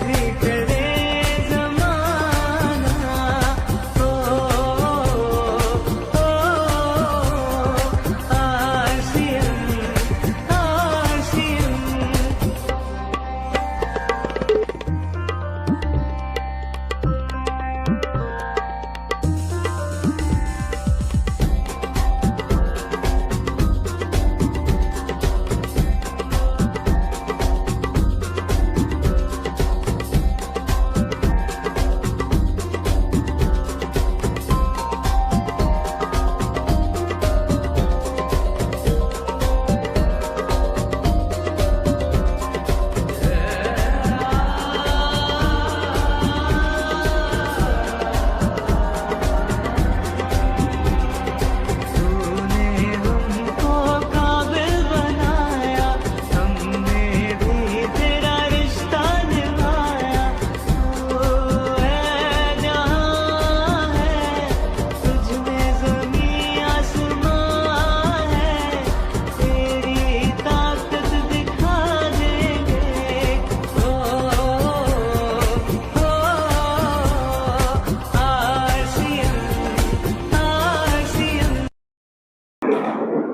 भी करे जमाना, आशियन आशियन।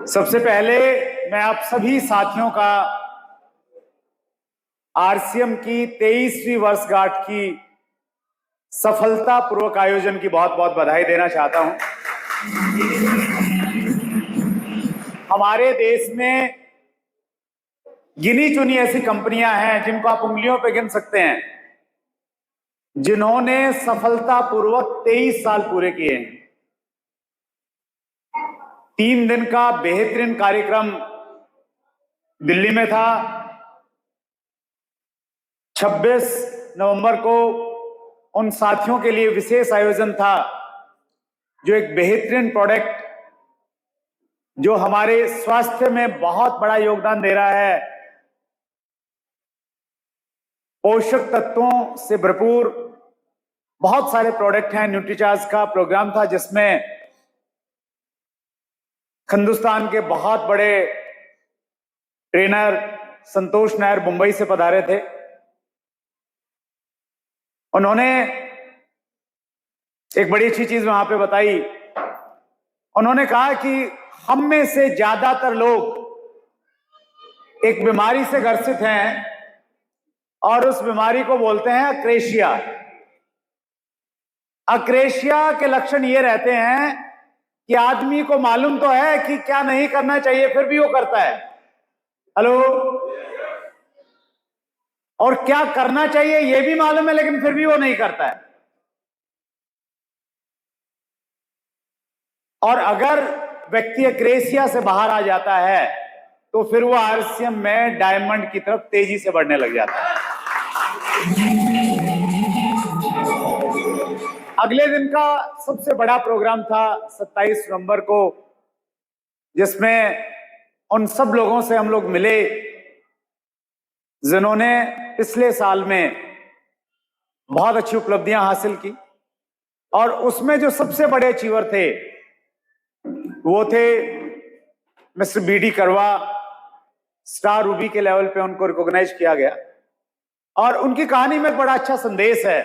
सबसे पहले मैं आप सभी साथियों का आरसीएम की 23वीं वर्षगांठ की सफलतापूर्वक आयोजन की बहुत बहुत बधाई देना चाहता हूं। हमारे देश में गिनी चुनी ऐसी कंपनियां हैं जिनको आप उंगलियों पे गिन सकते हैं, जिन्होंने सफलतापूर्वक 23 साल पूरे किए हैं। 3 दिन का बेहतरीन कार्यक्रम दिल्ली में था। 26 नवंबर को उन साथियों के लिए विशेष आयोजन था जो एक बेहतरीन प्रोडक्ट जो हमारे स्वास्थ्य में बहुत बड़ा योगदान दे रहा है, पोषक तत्वों से भरपूर बहुत सारे प्रोडक्ट हैं। न्यूट्रीचार्ज का प्रोग्राम था जिसमें हिंदुस्तान के बहुत बड़े ट्रेनर संतोष नायर मुंबई से पधारे थे। उन्होंने एक बड़ी अच्छी चीज वहां पे बताई। उन्होंने कहा कि हम में से ज्यादातर लोग एक बीमारी से ग्रसित हैं और उस बीमारी को बोलते हैं अक्रेशिया। अक्रेशिया के लक्षण ये रहते हैं कि आदमी को मालूम तो है कि क्या नहीं करना चाहिए, फिर भी वो करता है। हेलो। और क्या करना चाहिए ये भी मालूम है, लेकिन फिर भी वो नहीं करता है। और अगर व्यक्ति अक्रेशिया से बाहर आ जाता है तो फिर वो आरसीएम में डायमंड की तरफ तेजी से बढ़ने लग जाता है। अगले दिन का सबसे बड़ा प्रोग्राम था 27 नवंबर को, जिसमें उन सब लोगों से हम लोग मिले जिन्होंने पिछले साल में बहुत अच्छी उपलब्धियां हासिल की। और उसमें जो सबसे बड़े अचीवर थे वो थे मिस्टर बीडी करवा। स्टार रूबी के लेवल पे उनको रिकॉग्नाइज किया गया और उनकी कहानी में बड़ा अच्छा संदेश है,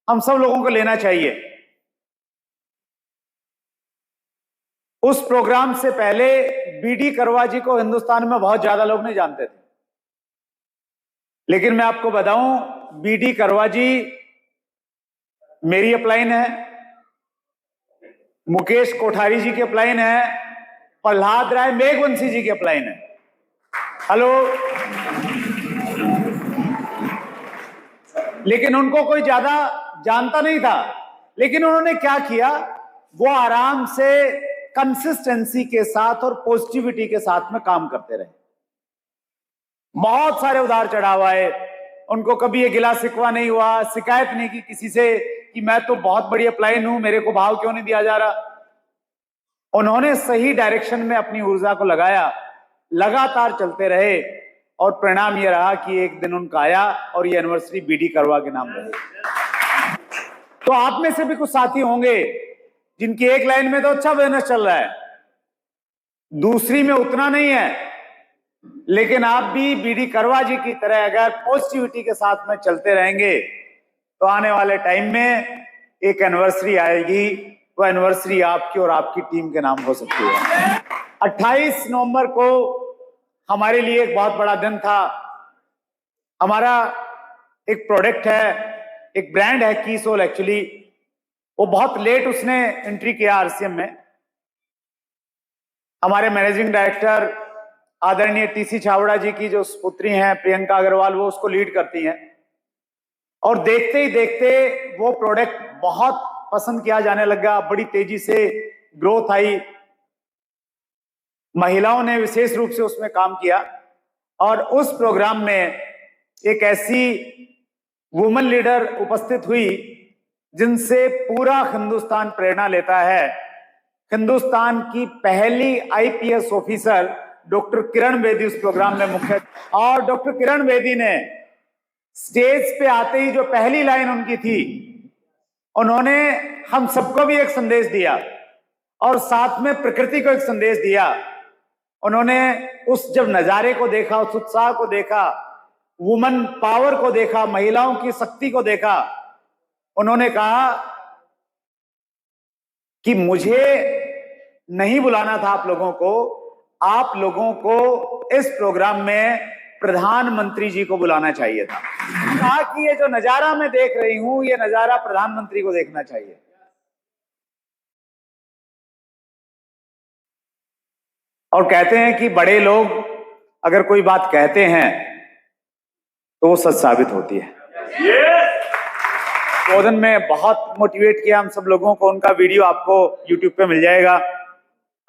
हम सब लोगों को लेना चाहिए। उस प्रोग्राम से पहले बीडी करवा जी को हिंदुस्तान में बहुत ज्यादा लोग नहीं जानते थे, लेकिन मैं आपको बताऊं, बीडी करवा जी मेरी अपलाइन है, मुकेश कोठारी जी की अपलाइन है, प्रहलाद राय मेघवंशी जी की अपलाइन है। हेलो। लेकिन उनको कोई ज्यादा जानता नहीं था, लेकिन उन्होंने क्या किया, वो आराम से कंसिस्टेंसी के साथ और पॉजिटिविटी के साथ में काम करते रहे। बहुत सारे उतार चढ़ाव आए, उनको कभी ये गिला शिकवा नहीं हुआ, शिकायत नहीं की किसी से कि मैं तो बहुत बड़ी अपलाइन हूं, मेरे को भाव क्यों नहीं दिया जा रहा। उन्होंने सही डायरेक्शन में अपनी ऊर्जा को लगाया, लगातार चलते रहे और परिणाम ये रहा कि एक दिन उनका आया और ये एनिवर्सरी बीडी करवा के नाम रही। तो आप में से भी कुछ साथी होंगे जिनकी एक लाइन में तो अच्छा बिजनेस चल रहा है, दूसरी में उतना नहीं है, लेकिन आप भी बीडी करवा जी की तरह अगर पॉजिटिविटी के साथ में चलते रहेंगे तो आने वाले टाइम में एक एनिवर्सरी आएगी, वो एनिवर्सरी आपकी और आपकी टीम के नाम हो सकती है। 28 नवंबर को हमारे लिए एक बहुत बड़ा दिन था। हमारा एक प्रोडक्ट है, एक ब्रांड है कीसोल, एक्चुअली वो बहुत लेट उसने एंट्री किया आरसीएम में। हमारे मैनेजिंग डायरेक्टर आदरणीय टीसी छावड़ा जी की जो पुत्री हैं प्रियंका अग्रवाल, वो उसको लीड करती हैं और देखते ही देखते वो प्रोडक्ट बहुत पसंद किया जाने लगा, बड़ी तेजी से ग्रोथ आई। महिलाओं ने विशेष रूप से उसमें काम किया और उस प्रोग्राम में एक ऐसी वुमेन लीडर उपस्थित हुई जिनसे पूरा हिंदुस्तान प्रेरणा लेता है। हिंदुस्तान की पहली IPS officer doctor Kiran Bedi उस प्रोग्राम में मुख्य, और डॉक्टर किरण बेदी ने स्टेज पे आते ही जो पहली लाइन उनकी थी, उन्होंने हम सबको भी एक संदेश दिया और साथ में प्रकृति को एक संदेश दिया। उन्होंने उस जब नजारे को देखा, उस उत्साह को देखा, वुमन पावर को देखा, महिलाओं की शक्ति को देखा, उन्होंने कहा कि मुझे नहीं बुलाना था आप लोगों को इस प्रोग्राम में प्रधानमंत्री जी को बुलाना चाहिए था। कहा कि ये जो नजारा मैं देख रही हूं, ये नजारा प्रधानमंत्री को देखना चाहिए। और कहते हैं कि बड़े लोग अगर कोई बात कहते हैं तो वो सच साबित होती है। बोधन में बहुत मोटिवेट किया हम सब लोगों को, उनका वीडियो आपको YouTube पे मिल जाएगा,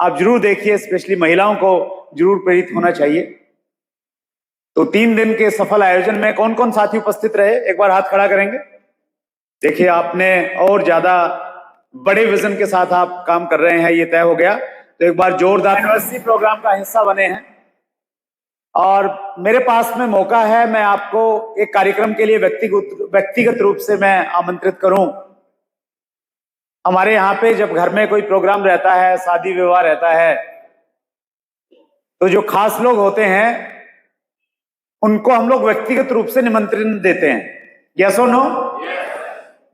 आप जरूर देखिए। स्पेशली महिलाओं को जरूर प्रेरित होना चाहिए। तो 3 दिन के सफल आयोजन में कौन कौन साथी उपस्थित रहे, एक बार हाथ खड़ा करेंगे। देखिए आपने और ज्यादा बड़े विजन के साथ आप काम कर रहे हैं, ये तय हो गया। तो एक बार जोरदार एनिवर्सरी प्रोग्राम का हिस्सा बने हैं और मेरे पास में मौका है, मैं आपको एक कार्यक्रम के लिए व्यक्तिगत रूप से मैं आमंत्रित करूं। हमारे यहाँ पे जब घर में कोई प्रोग्राम रहता है, शादी विवाह रहता है, तो जो खास लोग होते हैं उनको हम लोग व्यक्तिगत रूप से निमंत्रण देते हैं। यस और नो?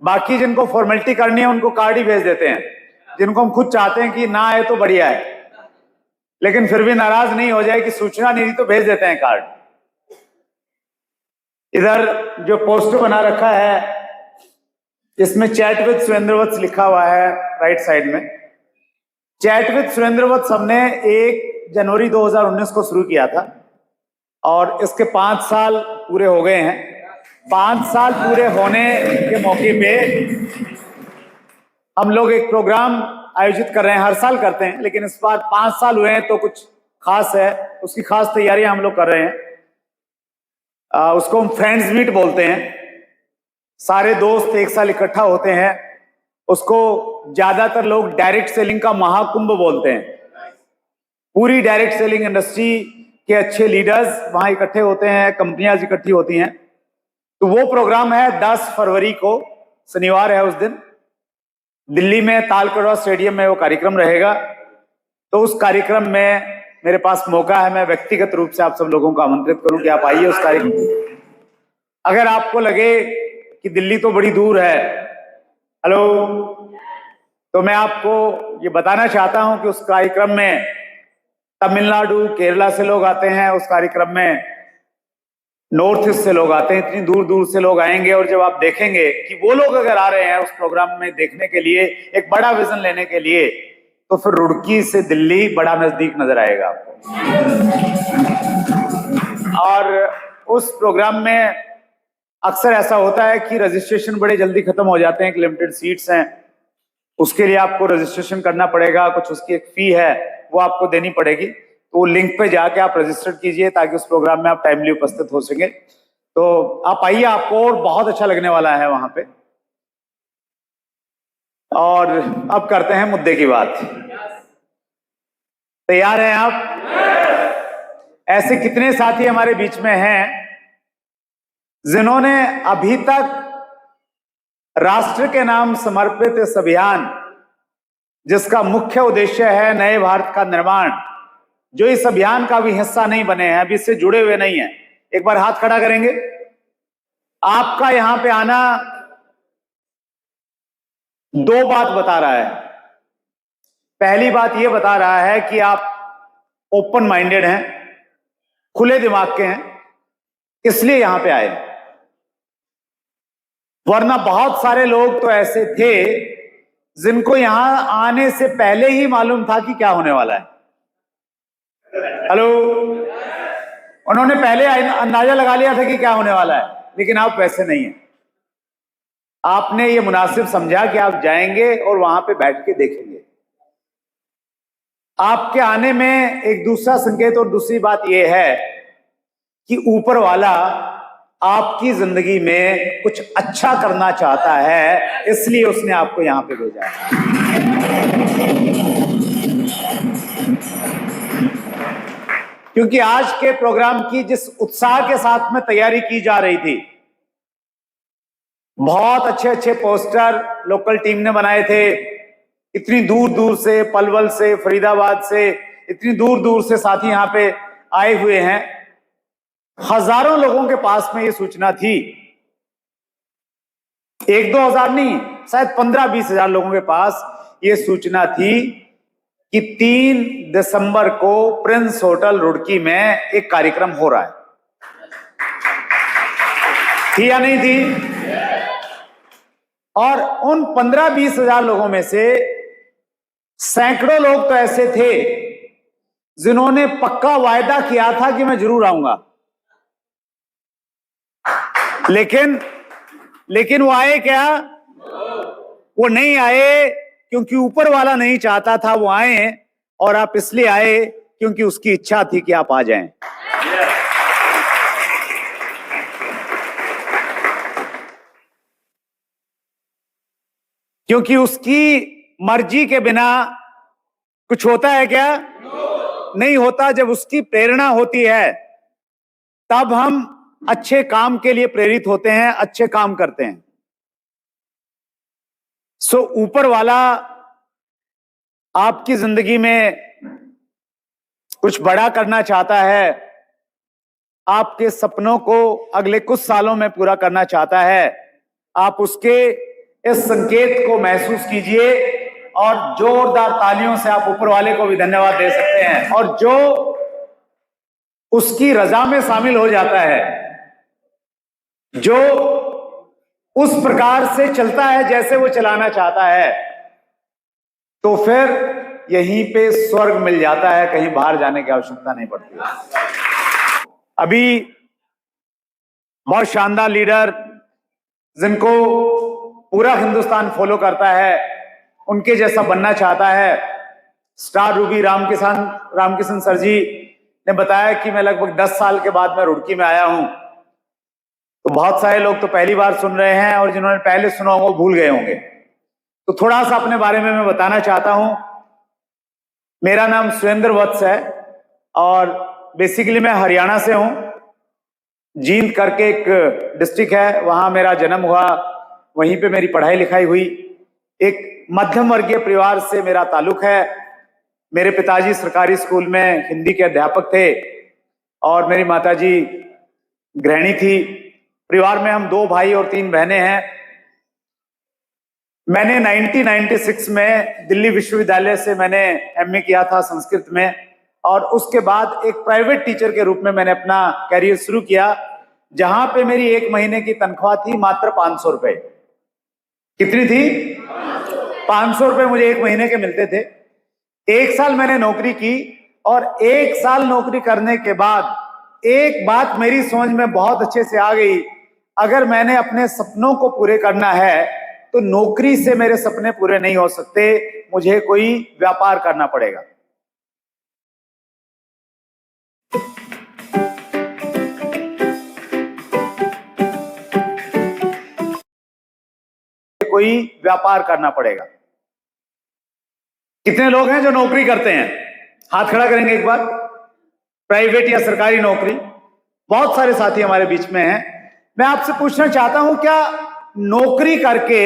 बाकी जिनको फॉर्मेलिटी करनी है उनको कार्ड ही भेज देते हैं। जिनको हम खुद चाहते हैं कि ना आए तो बढ़िया है, लेकिन फिर भी नाराज नहीं हो जाए कि सूचना नहीं दी, तो भेज देते हैं कार्ड। इधर जो पोस्टर बना रखा है इसमें चैट विद सुरेंद्र वत्स लिखा हुआ है राइट साइड में। चैट विद सुरेंद्र वत्स हमने 1 जनवरी 2019 को शुरू किया था और इसके 5 साल पूरे हो गए हैं। 5 साल पूरे होने के मौके पे हम लोग एक प्रोग्राम आयोजित कर रहे हैं। हर साल करते हैं, लेकिन इस बार 5 साल हुए हैं तो कुछ खास है, उसकी खास तैयारियां हम लोग कर रहे हैं। उसको हम फ्रेंड्स मीट बोलते हैं। सारे दोस्त एक साल इकट्ठा होते हैं। उसको ज्यादातर लोग डायरेक्ट सेलिंग का महाकुंभ बोलते हैं। पूरी डायरेक्ट सेलिंग इंडस्ट्री के अच्छे लीडर्स वहां इकट्ठे होते हैं, कंपनियां इकट्ठी होती हैं। तो वो प्रोग्राम है 10 फरवरी को, शनिवार है उस दिन, दिल्ली में तालकटोरा स्टेडियम में वो कार्यक्रम रहेगा। तो उस कार्यक्रम में मेरे पास मौका है, मैं व्यक्तिगत रूप से आप सब लोगों को आमंत्रित करूं कि आप आइए उस कार्यक्रम। अगर आपको लगे कि दिल्ली तो बड़ी दूर है, हेलो, तो मैं आपको ये बताना चाहता हूं कि उस कार्यक्रम में तमिलनाडु, केरला से लोग आते हैं। उस कार्यक्रम में नॉर्थ ईस्ट से लोग आते हैं। इतनी दूर दूर से लोग आएंगे और जब आप देखेंगे कि वो लोग अगर आ रहे हैं उस प्रोग्राम में देखने के लिए, एक बड़ा विजन लेने के लिए, तो फिर रुड़की से दिल्ली बड़ा नजदीक नजर आएगा आपको। और उस प्रोग्राम में अक्सर ऐसा होता है कि रजिस्ट्रेशन बड़े जल्दी खत्म हो जाते हैं, लिमिटेड सीट्स हैं। उसके लिए आपको रजिस्ट्रेशन करना पड़ेगा, कुछ उसकी एक फी है वो आपको देनी पड़ेगी। तो वो लिंक पे जाके आप रजिस्टर कीजिए ताकि उस प्रोग्राम में आप टाइमली उपस्थित हो सके। तो आप आइए, आपको और बहुत अच्छा लगने वाला है वहां पे। और अब करते हैं मुद्दे की बात। तैयार हैं आप? ऐसे कितने साथी हमारे बीच में हैं जिन्होंने अभी तक राष्ट्र के नाम समर्पित इस अभियान, जिसका मुख्य उद्देश्य है नए भारत का निर्माण, जो इस अभियान का भी हिस्सा नहीं बने हैं, अभी इससे जुड़े हुए नहीं हैं, एक बार हाथ खड़ा करेंगे। आपका यहां पे आना दो बात बता रहा है। पहली बात यह बता रहा है कि आप ओपन माइंडेड हैं, खुले दिमाग के हैं, इसलिए यहां पे आए। वरना बहुत सारे लोग तो ऐसे थे जिनको यहां आने से पहले ही मालूम था कि क्या होने वाला है। हेलो, उन्होंने पहले अंदाजा लगा लिया था कि क्या होने वाला है, लेकिन आप वैसे नहीं हैं। आपने ये मुनासिब समझा कि आप जाएंगे और वहां पे बैठ के देखेंगे। आपके आने में एक दूसरा संकेत और दूसरी बात यह है कि ऊपर वाला आपकी जिंदगी में कुछ अच्छा करना चाहता है, इसलिए उसने आपको यहां पे भेजा है। क्योंकि आज के प्रोग्राम की जिस उत्साह के साथ में तैयारी की जा रही थी, बहुत अच्छे अच्छे पोस्टर लोकल टीम ने बनाए थे। इतनी दूर दूर से, पलवल से, फरीदाबाद से, इतनी दूर दूर से साथी यहां पे आए हुए हैं। हजारों लोगों के पास में ये सूचना थी, 1-2 हजार नहीं, शायद 15-20 हजार लोगों के पास ये सूचना थी कि 3 दिसंबर को प्रिंस होटल रुड़की में एक कार्यक्रम हो रहा है। थी या नहीं थी? और उन 15-20 हजार लोगों में से सैकड़ों लोग तो ऐसे थे जिन्होंने पक्का वायदा किया था कि मैं जरूर आऊंगा, लेकिन वो आए क्या? वो नहीं आए क्योंकि ऊपर वाला नहीं चाहता था वो आए, और आप इसलिए आए क्योंकि उसकी इच्छा थी कि आप आ जाएं। क्योंकि उसकी मर्जी के बिना कुछ होता है क्या? नहीं होता। जब उसकी प्रेरणा होती है तब हम अच्छे काम के लिए प्रेरित होते हैं, अच्छे काम करते हैं। सो ऊपर वाला आपकी जिंदगी में कुछ बड़ा करना चाहता है, आपके सपनों को अगले कुछ सालों में पूरा करना चाहता है। आप उसके इस संकेत को महसूस कीजिए और जोरदार तालियों से आप ऊपर वाले को भी धन्यवाद दे सकते हैं। और जो उसकी रजा में शामिल हो जाता है, जो उस प्रकार से चलता है जैसे वो चलाना चाहता है, तो फिर यहीं पे स्वर्ग मिल जाता है, कहीं बाहर जाने की आवश्यकता नहीं पड़ती। अभी बहुत शानदार लीडर जिनको पूरा हिंदुस्तान फॉलो करता है, उनके जैसा बनना चाहता है, स्टार रूबी रामकिशन सर जी ने बताया कि मैं लगभग 10 साल के बाद मैं रुड़की में आया हूं। तो बहुत सारे लोग तो पहली बार सुन रहे हैं और जिन्होंने पहले सुना होगा वो भूल गए होंगे। तो थोड़ा सा अपने बारे में मैं बताना चाहता हूं। मेरा नाम सुरेंद्र वत्स है और बेसिकली मैं हरियाणा से हूं। जींद करके एक डिस्ट्रिक्ट है, वहां मेरा जन्म हुआ, वहीं पे मेरी पढ़ाई लिखाई हुई। एक मध्यम वर्गीय परिवार से मेरा ताल्लुक है। मेरे पिताजी सरकारी स्कूल में हिंदी के अध्यापक थे और मेरी माताजी गृहिणी थी। परिवार में हम 2 भाई और 3 बहनें हैं। मैंने 1996 में दिल्ली विश्वविद्यालय से मैंने एमए किया था संस्कृत में, और उसके बाद एक प्राइवेट टीचर के रूप में मैंने अपना कैरियर शुरू किया, जहां पे मेरी 1 महीने की तनख्वाह थी मात्र 500 रुपए। कितनी थी? 500 रुपए मुझे 1 महीने के मिलते थे। 1 साल मैंने नौकरी की और 1 साल नौकरी करने के बाद एक बात मेरी समझ में बहुत अच्छे से आ गई, अगर मैंने अपने सपनों को पूरे करना है तो नौकरी से मेरे सपने पूरे नहीं हो सकते, मुझे कोई व्यापार करना पड़ेगा। कोई व्यापार करना पड़ेगा। कितने लोग हैं जो नौकरी करते हैं? हाथ खड़ा करेंगे एक बार। प्राइवेट या सरकारी नौकरी? बहुत सारे साथी हमारे बीच में हैं। मैं आपसे पूछना चाहता हूं, क्या नौकरी करके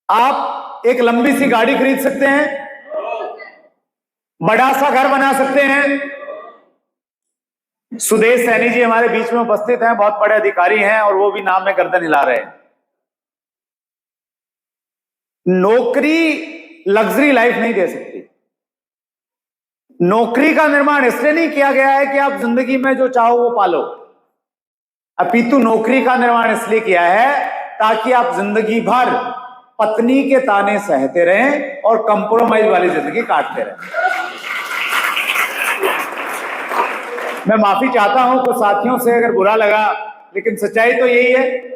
आप एक लंबी सी गाड़ी खरीद सकते हैं? बड़ा सा घर बना सकते हैं। सुदेश सैनी जी हमारे बीच में उपस्थित हैं, बहुत बड़े अधिकारी हैं और वो भी नाम में गर्दन हिला रहे हैं। नौकरी लग्जरी लाइफ नहीं दे सकती। नौकरी का निर्माण इसलिए नहीं किया गया है कि आप जिंदगी में जो चाहो वो पालो, अपितु नौकरी का निर्माण इसलिए किया है ताकि आप जिंदगी भर पत्नी के ताने सहते रहें और कंप्रोमाइज वाली जिंदगी काटते रहें। मैं माफी चाहता हूं कुछ साथियों से अगर बुरा लगा, लेकिन सच्चाई तो यही है।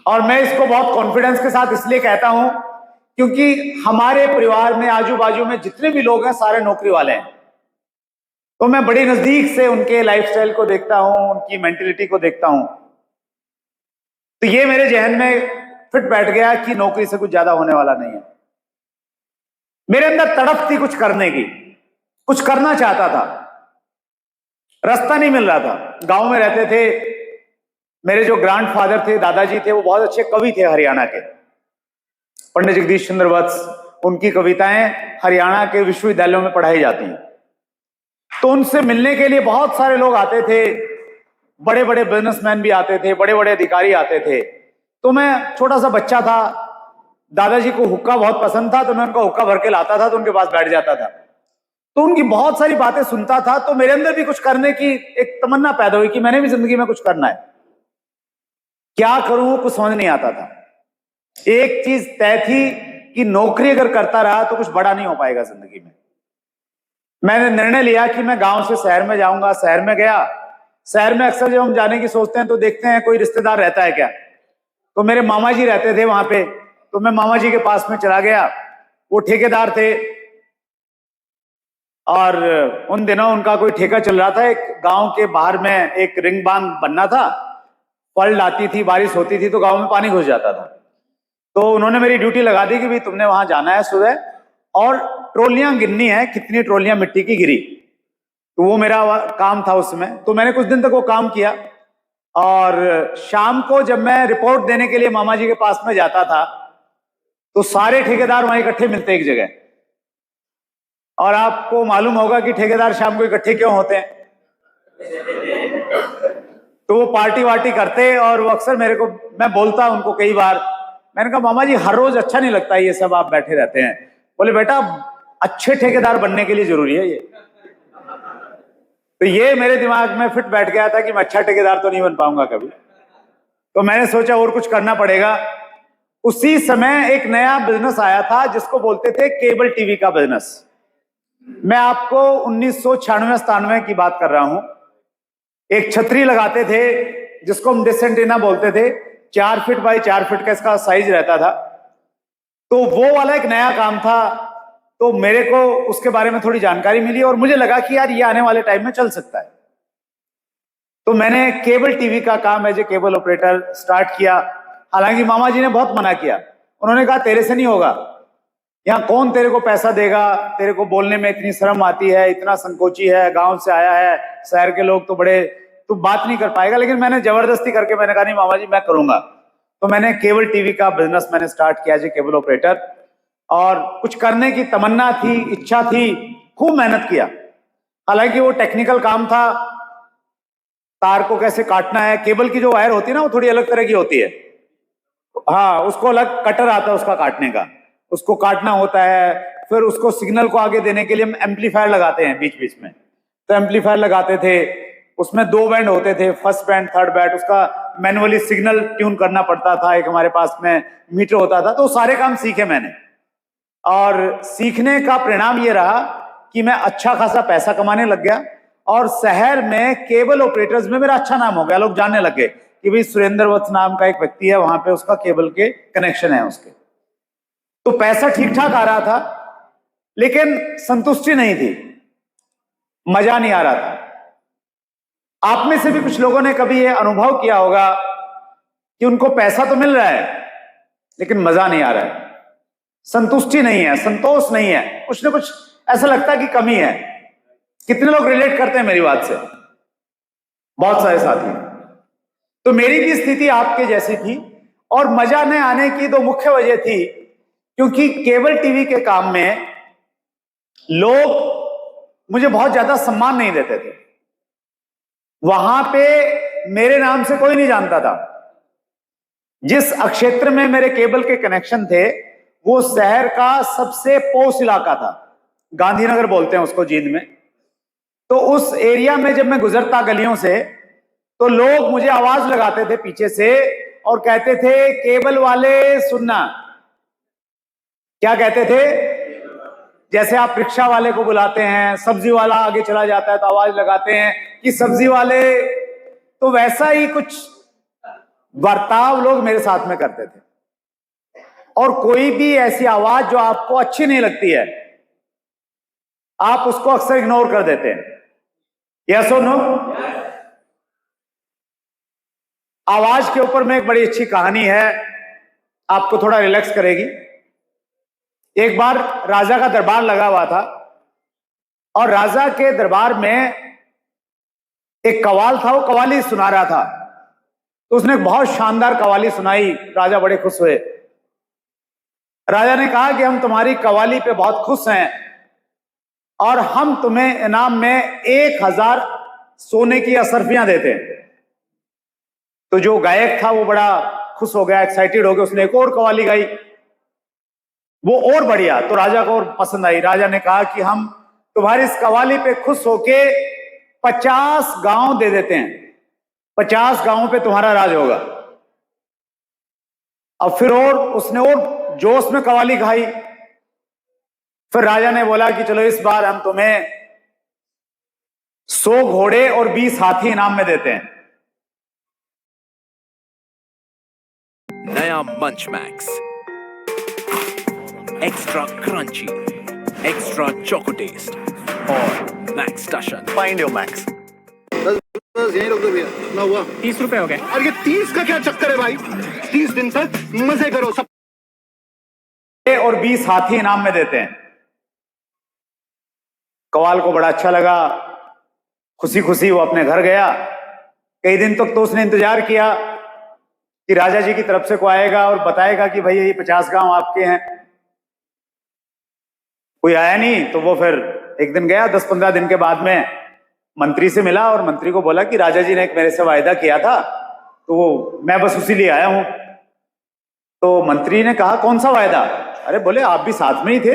और मैं इसको बहुत कॉन्फिडेंस के साथ इसलिए कहता हूं क्योंकि हमारे परिवार में आजू बाजू में जितने भी लोग हैं सारे नौकरी वाले हैं, तो मैं बड़ी नजदीक से उनके लाइफस्टाइल को देखता हूं, उनकी मेंटेलिटी को देखता हूं। तो ये मेरे जहन में फिट बैठ गया कि नौकरी से कुछ ज्यादा होने वाला नहीं है। मेरे अंदर तड़प थी कुछ करने की, कुछ करना चाहता था, रास्ता नहीं मिल रहा था। गांव में रहते थे, मेरे जो ग्रैंडफादर थे, दादाजी थे, वो बहुत अच्छे कवि थे हरियाणा के, पंडित जगदीश चंद्र वत्स। उनकी कविताएं हरियाणा के विश्वविद्यालयों में पढ़ाई जाती हैं। तो उनसे मिलने के लिए बहुत सारे लोग आते थे, बड़े बड़े बिजनेसमैन भी आते थे, बड़े बड़े अधिकारी आते थे। तो मैं छोटा सा बच्चा था, दादाजी को हुक्का बहुत पसंद था, तो मैं उनका हुक्का भर के लाता था, तो उनके पास बैठ जाता था, तो उनकी बहुत सारी बातें सुनता था। तो मेरे अंदर भी कुछ करने की एक तमन्ना पैदा हुई कि मैंने भी जिंदगी में कुछ करना है। क्या करूं कुछ समझ नहीं आता था। एक चीज तय थी कि नौकरी अगर करता रहा तो कुछ बड़ा नहीं हो पाएगा जिंदगी में। मैंने निर्णय लिया कि मैं गांव से शहर में जाऊंगा। शहर में गया। शहर में अक्सर जब हम जाने की सोचते हैं तो देखते हैं कोई रिश्तेदार रहता है क्या। तो मेरे मामा जी रहते थे वहां पे, तो मैं मामा जी के पास में चला गया। वो ठेकेदार थे और उन दिनों उनका कोई ठेका चल रहा था। एक गांव के बाहर में एक रिंग बांध बनना था, फ्लड आती थी, बारिश होती थी तो गांव में पानी घुस जाता था। तो उन्होंने मेरी ड्यूटी लगा दी कि भाई तुमने वहां जाना है सुबह और ट्रॉलियां गिननी है, कितनी ट्रॉलियां मिट्टी की गिरी। तो वो मेरा काम था उसमें। तो मैंने कुछ दिन तक वो काम किया और शाम को जब मैं रिपोर्ट देने के लिए मामा जी के पास में जाता था तो सारे ठेकेदार वहां इकट्ठे मिलते एक जगह। और आपको मालूम होगा कि ठेकेदार शाम को इकट्ठे क्यों होते हैं। तो वो पार्टी वार्टी करते और वो अक्सर मेरे को, मैं बोलता उनको कई बार, मैंने कहा मामा जी हर रोज अच्छा नहीं लगता ये सब आप बैठे रहते हैं। बोले बेटा अच्छे ठेकेदार बनने के लिए जरूरी है ये। तो ये मेरे दिमाग में फिट बैठ गया था कि मैं अच्छा ठेकेदार तो नहीं बन पाऊंगा कभी। तो मैंने सोचा और कुछ करना पड़ेगा। उसी समय एक नया बिजनेस आया था जिसको बोलते थे केबल टीवी का बिजनेस। मैं आपको 1996-97 की बात कर रहा हूं। एक छतरी लगाते थे जिसको हम डिश एंटीना बोलते थे, 4 फीट बाई 4 फीट का इसका साइज रहता था। तो वो वाला एक नया काम था। तो मेरे को उसके बारे में थोड़ी जानकारी मिली और मुझे लगा कि यार ये आने वाले टाइम में चल सकता है। तो मैंने केबल टीवी का काम as a cable operator start किया। हालांकि मामा जी ने बहुत मना किया। उन्होंने कहा तेरे से नहीं होगा, यहाँ कौन तेरे को पैसा देगा, तेरे को बोलने में इतनी शर्म आती है, इतना संकोची है, गांव से आया है, शहर के लोग तो बड़े, तू बात नहीं कर पाएगा। लेकिन मैंने जबरदस्ती करके मैंने कहा नहीं मामा जी मैं करूंगा। तो मैंने केबल टीवी का बिजनेस मैंने स्टार्ट किया एज ए केबल ऑपरेटर। और कुछ करने की तमन्ना थी, इच्छा थी, खूब मेहनत किया। हालांकि वो टेक्निकल काम था, तार को कैसे काटना है, केबल की जो वायर होती है ना वो थोड़ी अलग तरह की होती है। हाँ, उसको अलग कटर आता है उसका काटने का, उसको काटना होता है। फिर उसको सिग्नल को आगे देने के लिए हम एम्पलीफायर लगाते हैं बीच बीच में। तो एम्पलीफायर लगाते थे, उसमें 2 बैंड होते थे, फर्स्ट बैंड थर्ड बैंड। उसका मैनुअली सिग्नल ट्यून करना पड़ता था। एक हमारे पास में मीटर होता था। तो सारे काम सीखे मैंने। और सीखने का परिणाम ये रहा कि मैं अच्छा खासा पैसा कमाने लग गया और शहर में केबल ऑपरेटर्स में मेरा अच्छा नाम हो गया। लोग जानने लगे कि भाई सुरेंद्र वत्स नाम का एक व्यक्ति है, वहां पे उसका केबल के कनेक्शन है उसके। तो पैसा ठीक ठाक आ रहा था लेकिन संतुष्टि नहीं थी, मजा नहीं आ रहा था। आप में से भी कुछ लोगों ने कभी यह अनुभव किया होगा कि उनको पैसा तो मिल रहा है लेकिन मजा नहीं आ रहा है, संतुष्टि नहीं है, संतोष नहीं है, कुछ ना कुछ ऐसा लगता है कि कमी है। कितने लोग रिलेट करते हैं मेरी बात से? बहुत सारे साथी। तो मेरी भी स्थिति आपके जैसी थी और मजा न आने की 2 मुख्य वजह थी। क्योंकि केबल टीवी के काम में लोग मुझे बहुत ज्यादा सम्मान नहीं देते थे। वहां पे मेरे नाम से कोई नहीं जानता था। जिस क्षेत्र में मेरे केबल के कनेक्शन थे वो शहर का सबसे पोश इलाका था, गांधीनगर बोलते हैं उसको जींद में। तो उस एरिया में जब मैं गुजरता गलियों से तो लोग मुझे आवाज लगाते थे पीछे से और कहते थे केबल वाले सुनना। क्या कहते थे? जैसे आप रिक्शा वाले को बुलाते हैं, सब्जी वाला आगे चला जाता है तो आवाज लगाते हैं कि सब्जी वाले, तो वैसा ही कुछ बर्ताव लोग मेरे साथ में करते थे। और कोई भी ऐसी आवाज जो आपको अच्छी नहीं लगती है आप उसको अक्सर इग्नोर कर देते हैं। यस और नो? आवाज के ऊपर में एक बड़ी अच्छी कहानी है, आपको थोड़ा रिलैक्स करेगी। एक बार राजा का दरबार लगा हुआ था और राजा के दरबार में एक कव्वाल था, वो कव्वाली सुना रहा था। तो उसने बहुत शानदार कव्वाली सुनाई, राजा बड़े खुश हुए। राजा ने कहा कि हम तुम्हारी कव्वाली पे बहुत खुश हैं और हम तुम्हें इनाम में 1000 सोने की असरफियां देते हैं। तो जो गायक था वो बड़ा खुश हो गया, एक्साइटेड हो गया, उसने एक और कव्वाली गाई, वो और बढ़िया, तो राजा को और पसंद आई। राजा ने कहा कि हम तुम्हारी इस कव्वाली पे खुश होके 50 गांव दे देते हैं, 50 गांवों पे तुम्हारा राज होगा। अब फिर और उसने और जोश में कव्वाली गाई। फिर राजा ने बोला कि चलो इस बार हम तुम्हें 100 घोड़े और 20 हाथी इनाम में देते हैं। नया Munch Max, extra crunchy, extra choco taste और मैक्स टशन। Find your Max. बस यही रोक दो भैया। ना हुआ 30 रुपए हो गए। और ये 30 का क्या चक्कर है भाई? 30 दिन तक मजे करो सब। और 20 हाथी इनाम में देते हैं। कव्वाल को बड़ा अच्छा लगा, खुशी खुशी वो अपने घर गया। कई दिन तक तो उसने इंतजार किया कि राजा जी की तरफ से कोई आएगा और बताएगा कि भाई ये 50 गांव आपके हैं। कोई आया नहीं, तो वो फिर एक दिन गया, 10-15 दिन के बाद में मंत्री से मिला और मंत्री को बोला कि राजा जी ने एक मेरे से वायदा किया था, तो मैं बस उसी लिए आया हूं। तो मंत्री ने कहा कौन सा वायदा? अरे बोले आप भी साथ में ही थे,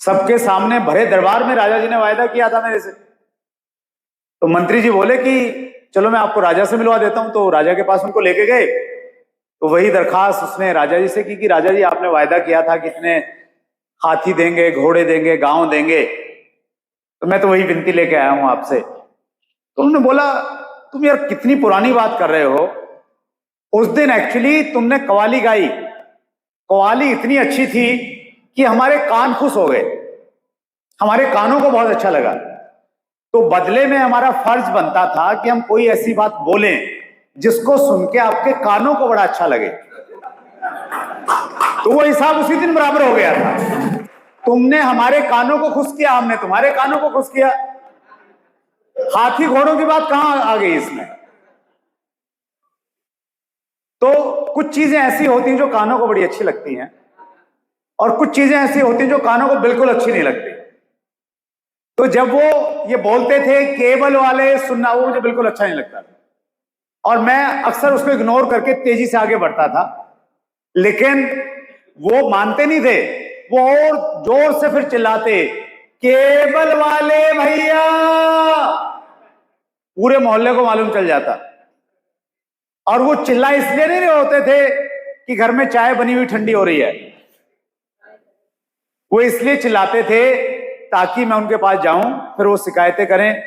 सबके सामने भरे दरबार में राजा जी ने वायदा किया था मेरे से। तो मंत्री जी बोले कि चलो मैं आपको राजा से मिलवा देता हूं। तो राजा के पास उनको लेके गए, तो वही दरखास्त उसने राजा जी से की कि राजा जी आपने वायदा किया था कितने हाथी देंगे, घोड़े देंगे, गांव देंगे, तो मैं तो वही विनती लेके आया हूं आपसे। तो उन्होंने बोला तुम यार कितनी पुरानी बात कर रहे हो, उस दिन एक्चुअली तुमने कव्वाली गाई, कव्वाली इतनी अच्छी थी कि हमारे कान खुश हो गए, हमारे कानों को बहुत अच्छा लगा। तो बदले में हमारा फर्ज बनता था कि हम कोई ऐसी बात बोलें जिसको सुन के आपके कानों को बड़ा अच्छा लगे। तो वो हिसाब उसी दिन बराबर हो गया था। तुमने हमारे कानों को खुश किया, हमने तुम्हारे कानों को खुश किया। हाथी घोड़ों की बात कहां आ गई इसमें? तो कुछ चीजें ऐसी होती हैं जो कानों को बड़ी अच्छी लगती हैं और कुछ चीजें ऐसी होती हैं जो कानों को बिल्कुल अच्छी नहीं लगती। तो जब वो ये बोलते थे केबल वाले सुनना, वो मुझे बिल्कुल अच्छा नहीं लगता था और मैं अक्सर उसको इग्नोर करके तेजी से आगे बढ़ता था। लेकिन वो मानते नहीं थे, वो और जोर से फिर चिल्लाते केबल वाले भैया, पूरे मोहल्ले को मालूम चल जाता। और वो चिल्ला इसलिए नहीं रहे होते थे कि घर में चाय बनी हुई ठंडी हो रही है, वो इसलिए चिल्लाते थे ताकि मैं उनके पास जाऊं, फिर वो शिकायतें करें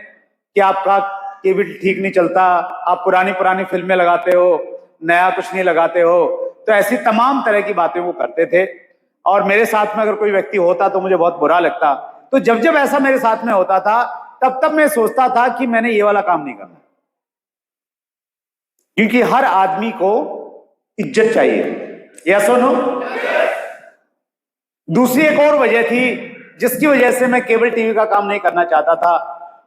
कि आपका केबल ठीक नहीं चलता, आप पुरानी पुरानी फिल्में लगाते हो, नया कुछ नहीं लगाते हो। तो ऐसी तमाम तरह की बातें वो करते थे और मेरे साथ में अगर कोई व्यक्ति होता तो मुझे बहुत बुरा लगता। तो जब जब ऐसा मेरे साथ में होता था तब तब मैं सोचता था कि मैंने ये वाला काम नहीं करना, क्योंकि हर आदमी को इज्जत चाहिए। यस और नो? दूसरी एक और वजह थी जिसकी वजह से मैं केबल टीवी का काम नहीं करना चाहता था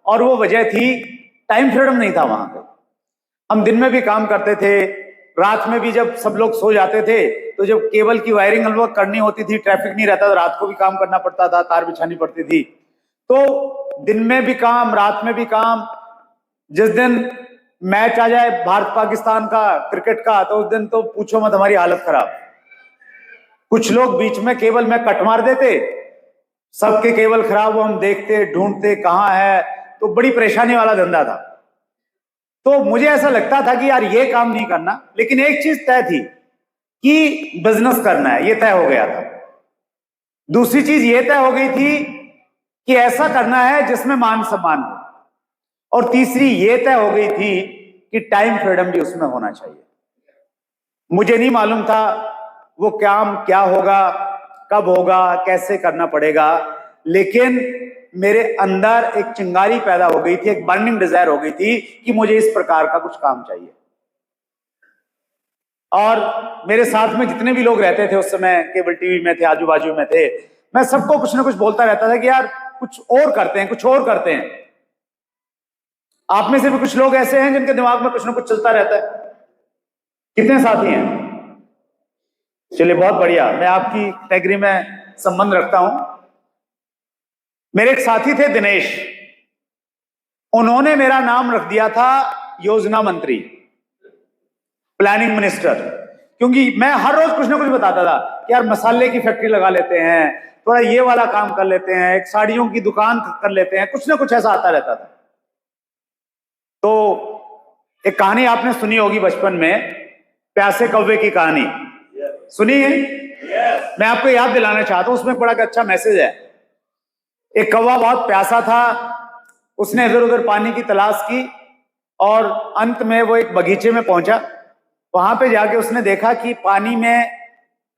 और वो वजह थी टाइम फ्रीडम नहीं था वहां पे। हम दिन में भी काम करते थे, रात में भी जब सब लोग सो जाते थे तो जब केबल की वायरिंग हम लोग करनी होती थी, ट्रैफिक नहीं रहता तो रात को भी काम करना पड़ता था, तार बिछानी पड़ती थी। तो दिन में भी काम, रात में भी काम। जिस दिन मैच आ जाए भारत पाकिस्तान का क्रिकेट का, तो उस दिन तो पूछो मत, हमारी हालत खराब। कुछ लोग बीच में केबल में कट मार देते, सबके केबल खराब हो, हम देखते ढूंढते कहां है, तो बड़ी परेशानी वाला धंधा था। तो मुझे ऐसा लगता था कि यार ये काम नहीं करना, लेकिन एक चीज तय थी कि बिजनेस करना है, ये तय हो गया था। दूसरी चीज ये तय हो गई थी कि ऐसा करना है जिसमें मान सम्मान हो, और तीसरी ये तय हो गई थी कि टाइम फ्रीडम भी उसमें होना चाहिए। मुझे नहीं मालूम था वो काम क्या होगा, कब होगा, कैसे करना पड़ेगा, लेकिन मेरे अंदर एक चिंगारी पैदा हो गई थी, एक बर्निंग डिजायर हो गई थी कि मुझे इस प्रकार का कुछ काम चाहिए। और मेरे साथ में जितने भी लोग रहते थे उस समय, केबल टीवी में थे, आजू बाजू में थे, मैं सबको कुछ ना कुछ बोलता रहता था कि यार कुछ और करते हैं, कुछ और करते हैं। आप में से भी कुछ लोग ऐसे हैं जिनके दिमाग में कुछ ना कुछ चलता रहता है। कितने साथी हैं? चलिए, बहुत बढ़िया, मैं आपकी कैटेगरी में संबंध रखता हूं। मेरे एक साथी थे दिनेश, उन्होंने मेरा नाम रख दिया था योजना मंत्री, प्लानिंग मिनिस्टर, क्योंकि मैं हर रोज कुछ ना कुछ बताता था कि यार मसाले की फैक्ट्री लगा लेते हैं, थोड़ा ये वाला काम कर लेते हैं, एक साड़ियों की दुकान कर लेते हैं, कुछ ना कुछ ऐसा आता रहता था। तो एक कहानी आपने सुनी होगी बचपन में, प्यासे कौवे की कहानी सुनी है? मैं आपको याद दिलाना चाहता हूं, उसमें बड़ा अच्छा मैसेज है। एक कौवा बहुत प्यासा था, उसने इधर उधर पानी की तलाश की और अंत में वो एक बगीचे में पहुंचा। वहां पे जाके उसने देखा कि पानी में,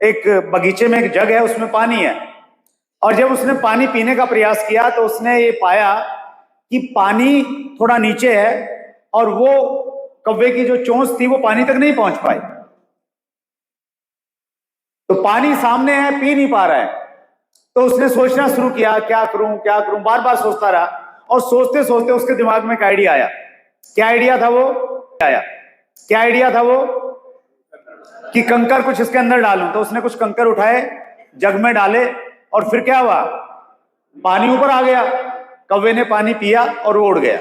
एक बगीचे में एक जग है, उसमें पानी है, और जब उसने पानी पीने का प्रयास किया तो उसने ये पाया कि पानी थोड़ा नीचे है और वो कौवे की जो चोंच थी वो पानी तक नहीं पहुंच पाई। तो पानी सामने है, पी नहीं पा रहा है, तो उसने सोचना शुरू किया, क्या करूं क्या करूं, बार बार सोचता रहा, और सोचते सोचते उसके दिमाग में एक आइडिया आया। क्या आइडिया था वो? क्या आइडिया था वो? कि कंकर कुछ इसके अंदर डालूं। तो उसने कुछ कंकर उठाए, जग में डाले, और फिर क्या हुआ? पानी ऊपर आ गया, कौवे ने पानी पिया और वो उड़ गया।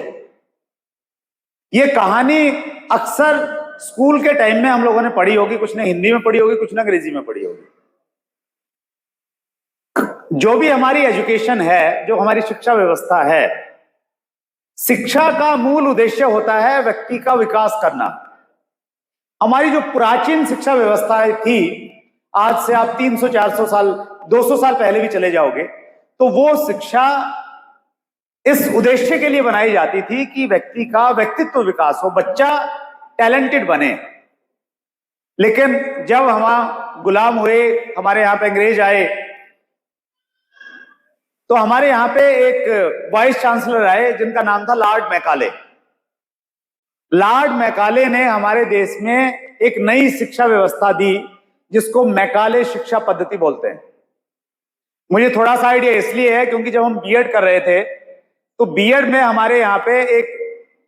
ये कहानी अक्सर स्कूल के टाइम में हम लोगों ने पढ़ी होगी, कुछ ने हिंदी में पढ़ी होगी, कुछ ने अंग्रेजी में पढ़ी होगी। जो भी हमारी एजुकेशन है, जो हमारी शिक्षा व्यवस्था है, शिक्षा का मूल उद्देश्य होता है व्यक्ति का विकास करना। हमारी जो प्राचीन शिक्षा व्यवस्था थी, आज से आप 300, 400 साल, 200 साल पहले भी चले जाओगे, तो वो शिक्षा इस उद्देश्य के लिए बनाई जाती थी कि व्यक्ति का व्यक्तित्व विकास हो, बच्चा टैलेंटेड बने। लेकिन जब हम गुलाम हुए, हमारे यहां पे अंग्रेज आए, तो हमारे यहां पे एक वाइस चांसलर आए जिनका नाम था लॉर्ड मैकाले। लॉर्ड मैकाले ने हमारे देश में एक नई शिक्षा व्यवस्था दी जिसको मैकाले शिक्षा पद्धति बोलते हैं। मुझे थोड़ा सा आइडिया इसलिए है क्योंकि जब हम बीएड कर रहे थे तो बीएड में हमारे यहाँ पे एक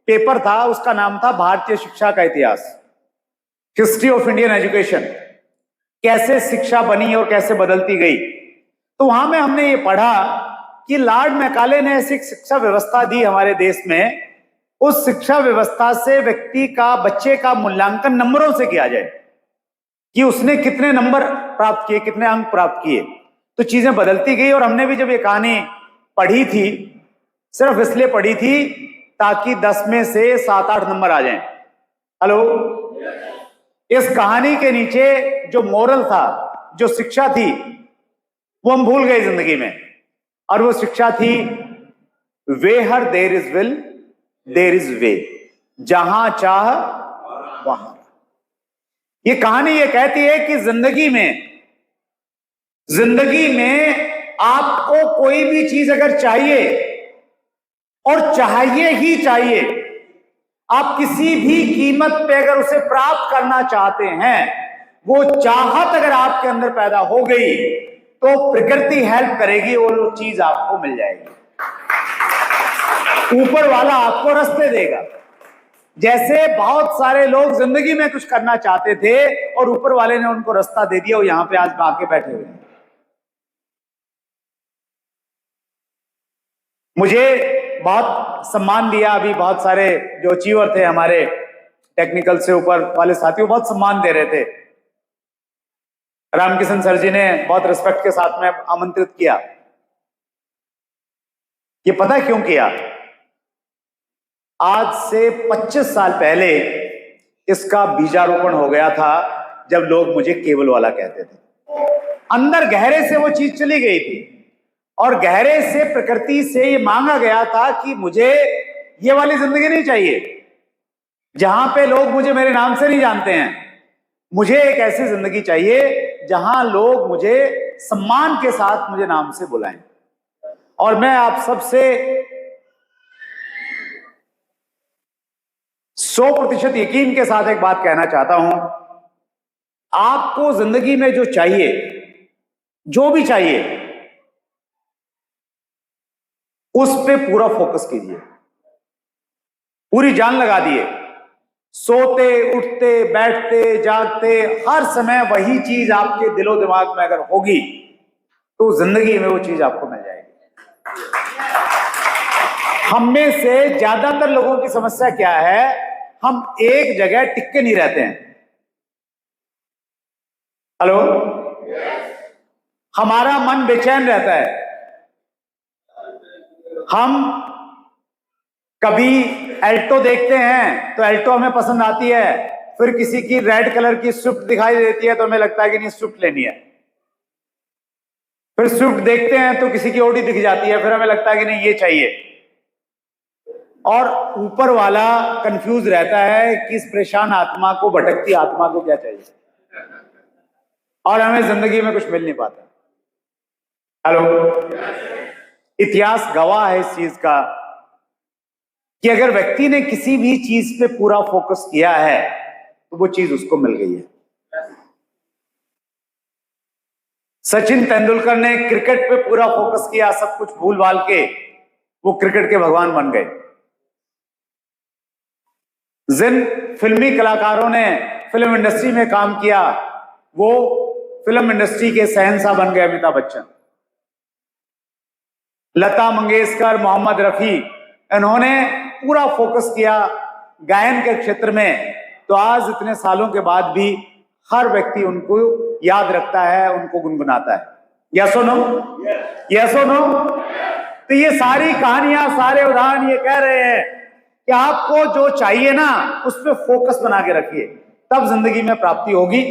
पेपर था, उसका नाम था भारतीय शिक्षा का इतिहास, हिस्ट्री ऑफ इंडियन एजुकेशन, कैसे शिक्षा बनी और कैसे बदलती गई। तो वहां में हमने ये पढ़ा कि लॉर्ड मैकाले ने ऐसी शिक्षा व्यवस्था दी हमारे देश में, उस शिक्षा व्यवस्था से व्यक्ति का, बच्चे का मूल्यांकन नंबरों से किया जाए कि उसने कितने नंबर प्राप्त किए, कितने अंक प्राप्त किए। तो चीजें बदलती गई, और हमने भी जब ये कहानी पढ़ी थी, सिर्फ इसलिए पढ़ी थी ताकि 10 में से 7-8 नंबर आ जाएं। हेलो, इस कहानी के नीचे जो मोरल था, जो शिक्षा थी, वो हम भूल गए जिंदगी में, और वो शिक्षा थी where there is will there is way, जहां चाह वहां। ये कहानी ये कहती है कि जिंदगी में आपको कोई भी चीज अगर चाहिए, और चाहिए ही चाहिए, आप किसी भी कीमत पे अगर उसे प्राप्त करना चाहते हैं, वो चाहत अगर आपके अंदर पैदा हो गई तो प्रकृति हेल्प करेगी, वो चीज आपको मिल जाएगी। ऊपर वाला आपको रास्ते देगा। जैसे बहुत सारे लोग जिंदगी में कुछ करना चाहते थे और ऊपर वाले ने उनको रास्ता दे दिया और यहां पे आज आके बैठे हुए हैं। मुझे बहुत सम्मान दिया, अभी बहुत सारे जो अचीवर थे हमारे टेक्निकल से ऊपर वाले साथियों बहुत सम्मान दे रहे थे। रामकिशन सर जी ने बहुत रिस्पेक्ट के साथ में आमंत्रित किया। ये पता क्यों किया? आज से 25 साल पहले इसका बीजारोपण हो गया था, जब लोग मुझे केबल वाला कहते थे। अंदर गहरे से वो चीज चली गई थी और गहरे से प्रकृति से ये मांगा गया था कि मुझे ये वाली जिंदगी नहीं चाहिए जहां पे लोग मुझे मेरे नाम से नहीं जानते हैं। मुझे एक ऐसी जिंदगी चाहिए जहां लोग मुझे सम्मान के साथ मुझे नाम से बुलाएं। और मैं आप सबसे 100% यकीन के साथ एक बात कहना चाहता हूं, आपको जिंदगी में जो चाहिए, जो भी चाहिए, उस पे पूरा फोकस कीजिए, पूरी जान लगा दिए। सोते उठते बैठते जागते हर समय वही चीज आपके दिलो दिमाग में अगर होगी तो जिंदगी में वो चीज आपको मिल जाएगी। हम में से ज्यादातर लोगों की समस्या क्या है? हम एक जगह टिक के नहीं रहते हैं। हेलो, हमारा मन बेचैन रहता है। हम कभी एल्टो देखते हैं तो एल्टो हमें पसंद आती है, फिर किसी की रेड कलर की स्विफ्ट दिखाई देती है तो हमें लगता है कि नहीं स्विफ्ट लेनी है। फिर स्विफ्ट देखते हैं तो किसी की ऑडी दिख जाती है, फिर हमें लगता है कि नहीं ये चाहिए। और ऊपर वाला कंफ्यूज रहता है कि इस परेशान आत्मा को, भटकती आत्मा को क्या चाहिए, और हमें जिंदगी में कुछ मिल नहीं पाता। हेलो, इतिहास गवाह है इस चीज का कि अगर व्यक्ति ने किसी भी चीज पे पूरा फोकस किया है तो वो चीज उसको मिल गई है। सचिन तेंदुलकर ने क्रिकेट पे पूरा फोकस किया, सब कुछ भूल भाल के वो क्रिकेट के भगवान बन गए। जिन फिल्मी कलाकारों ने फिल्म इंडस्ट्री में काम किया वो फिल्म इंडस्ट्री के शहंशाह बन गए अमिताभ बच्चन। लता मंगेशकर, मोहम्मद रफी, इन्होंने पूरा फोकस किया गायन के क्षेत्र में, तो आज इतने सालों के बाद भी हर व्यक्ति उनको याद रखता है, उनको गुनगुनाता है। यस और नो? यस और नो? तो ये सारी कहानियां, सारे उदाहरण ये कह रहे हैं कि आपको जो चाहिए ना उस पर फोकस बना के रखिए, तब जिंदगी में प्राप्ति होगी।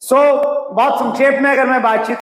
बहुत संक्षेप में अगर मैं बातचीत